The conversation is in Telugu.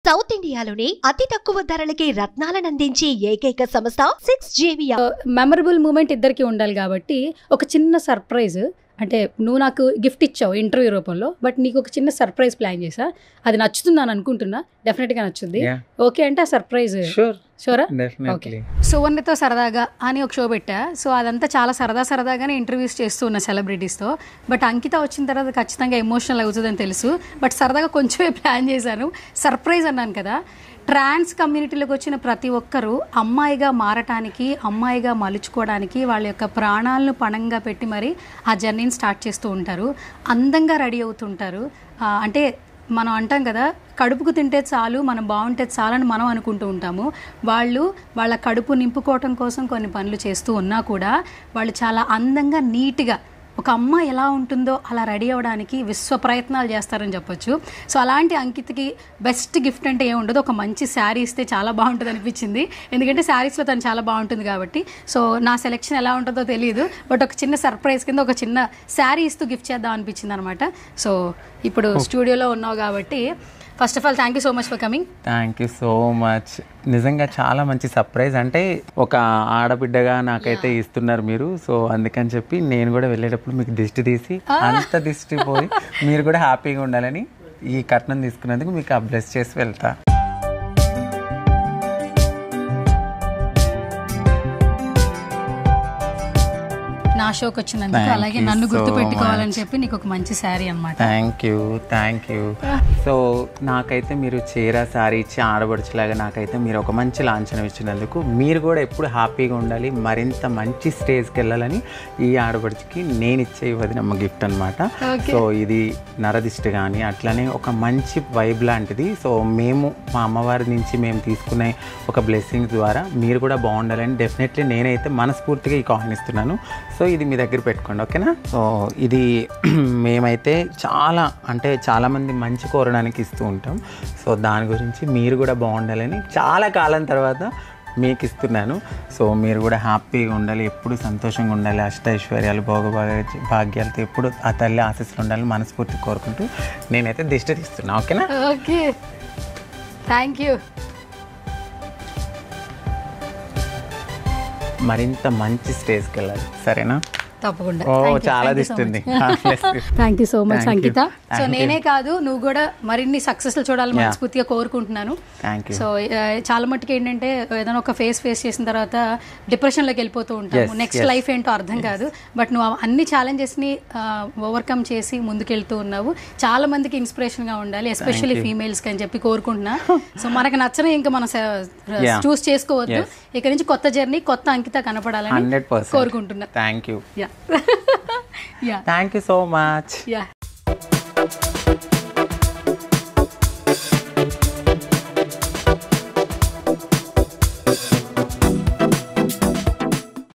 సౌత్ ఇండియాలోని అతి తక్కువ ధరలకి రత్నాలను అందించే ఏకైక సంస్థ 6JVR. మెమరబుల్ మూమెంట్ ఇద్దరికి ఉండాలి కాబట్టి ఒక చిన్న సర్ప్రైజ్ అంటే నువ్వు నాకు గిఫ్ట్ ఇచ్చావు ఇంటర్వ్యూ రూపంలో, బట్ నీకు ఒక చిన్న సర్ప్రైజ్ ప్లాన్ చేసా. అది నచ్చుతుందని అనుకుంటున్నా, డెఫినెట్గా నచ్చుద్ది. ఓకే అంటే ఆ సర్ప్రైజ్ షూరా? ఓకే. సువర్ణతో సరదాగా అని ఒక షో పెట్టా. సో అదంతా చాలా సరదాగానే ఇంటర్వ్యూస్ చేస్తూ ఉన్నా సెలబ్రిటీస్తో. బట్ అంకిత వచ్చిన తర్వాత ఖచ్చితంగా ఎమోషనల్ అవుతుందని తెలుసు. బట్ సరదాగా కొంచెమే ప్లాన్ చేశాను. సర్ప్రైజ్ అన్నాను కదా, ట్రాన్స్ కమ్యూనిటీలోకి వచ్చిన ప్రతి ఒక్కరూ అమ్మాయిగా మారటానికి, అమ్మాయిగా మలుచుకోవడానికి వాళ్ళ యొక్క ప్రాణాలను పణంగా పెట్టి మరి ఆ జర్నీని స్టార్ట్ చేస్తూ ఉంటారు. అందంగా రెడీ అవుతుంటారు. అంటే మనం అంటాం కదా, కడుపుకు తింటే చాలు, మనం బాగుంటే చాలని మనం అనుకుంటూ ఉంటాము. వాళ్ళు వాళ్ళ కడుపు నింపుకోవటం కోసం కొన్ని పనులు చేస్తూ ఉన్నా కూడా వాళ్ళు చాలా అందంగా నీట్గా ఒక అమ్మ ఎలా ఉంటుందో అలా రెడీ అవ్వడానికి విశ్వ ప్రయత్నాలు చేస్తారని చెప్పొచ్చు. సో అలాంటి అంకితకి బెస్ట్ గిఫ్ట్ అంటే ఏముండదు, ఒక మంచి శారీ ఇస్తే చాలా బాగుంటుంది అనిపించింది. ఎందుకంటే శారీస్లో తను చాలా బాగుంటుంది కాబట్టి. సో నా సెలెక్షన్ ఎలా ఉంటుందో తెలియదు, బట్ ఒక చిన్న సర్ప్రైజ్ కింద ఒక చిన్న శారీ ఇస్తూ గిఫ్ట్ చేద్దాం అనిపించింది అనమాట. సో ఇప్పుడు స్టూడియోలో ఉన్నావు కాబట్టి first of all thank you so much for coming. Thank you so much. నిజంగా చాలా మంచి సర్ప్రైజ్. అంటే ఒక ఆడబిడ్డగా నాకైతే ఇస్తున్నారు మీరు. సో అందుకని చెప్పి నేను కూడా వెళ్ళేటప్పుడు మీకు దిష్టి తీసి అంత దిష్టి పోయి మీరు కూడా హ్యాపీగా ఉండాలని ఈ కట్నం తీసుకున్నందుకు మీకు బ్లెస్ చేసి వెళ్తా. నా షోకి వచ్చినందుకు, అలాగే నన్ను గుర్తు పెట్టుకోవాలని చెప్పి నీకు ఒక మంచి శారీ అన్నమాట. Thank you. సో నాకైతే మీరు చీర శారీ ఇచ్చి ఆడబడుచులాగా నాకైతే మీరు ఒక మంచి లాంఛనం ఇచ్చినందుకు, మీరు కూడా ఎప్పుడు హ్యాపీగా ఉండాలి, మరింత మంచి స్టేజ్కి వెళ్ళాలని ఈ ఆడబడుచుకి నేను ఇచ్చే వదినమ్మ గిఫ్ట్ అనమాట. సో ఇది నరదిష్టి కానీ అట్లనే ఒక మంచి వైబ్ లాంటిది. సో మేము మా అమ్మవారి నుంచి మేము తీసుకునే ఒక బ్లెస్సింగ్ ద్వారా మీరు కూడా బాగుండాలని డెఫినెట్లీ నేనైతే మనస్ఫూర్తిగా ఈ కాయిన్ ఇస్తున్నాను. సో ఇది మీ దగ్గర పెట్టుకోండి, ఓకేనా? సో ఇది మేమైతే చాలామంది మంచి కోరడానికి ఇస్తూ ఉంటాం. సో దాని గురించి మీరు కూడా బాగుండాలని చాలా కాలం తర్వాత మీకు ఇస్తున్నాను. సో మీరు కూడా హ్యాపీగా ఉండాలి, ఎప్పుడు సంతోషంగా ఉండాలి, అష్టైశ్వర్యాలు భాగ్యాలతో ఎప్పుడు ఆ తల్లి ఆశీస్సులు ఉండాలని మనస్ఫూర్తి కోరుకుంటూ నేనైతే దిష్టి తీస్తున్నా, ఓకేనా? Okay, thank you. మరింత మంచి స్టేజ్కి వెళ్ళాలి, సరేనా? తప్పకుండా. చాలా దిస్తుంది. Thank you so much Ankita. So నేనే కాదు, నువ్వు కూడా మరిన్ని సక్సెస్లు చూడాలని మనస్ఫూర్తిగా కోరుకుంటున్నాను. సో చాలా మట్టుకు ఏంటంటే ఏదైనా ఒక ఫేస్ చేసిన తర్వాత డిప్రెషన్లోకి వెళ్ళిపోతూ ఉంటాము. నెక్స్ట్ లైఫ్ ఏంటో అర్థం కాదు. బట్ నువ్వు అన్ని ఛాలెంజెస్ని ఓవర్కమ్ చేసి ముందుకెళ్తూ ఉన్నావు. చాలా మందికి ఇన్స్పిరేషన్గా ఉండాలి, ఎస్పెషల్లీ ఫీమేల్స్కి అని చెప్పి కోరుకుంటున్నా. సో మనకు నచ్చని ఇంకా మనం చూస్ చేసుకోవద్దు. ఇక నుంచి కొత్త జర్నీ, కొత్త అంకిత కనపడాలని కోరుకుంటున్నా. Thank you. Thank you so much. Yeah.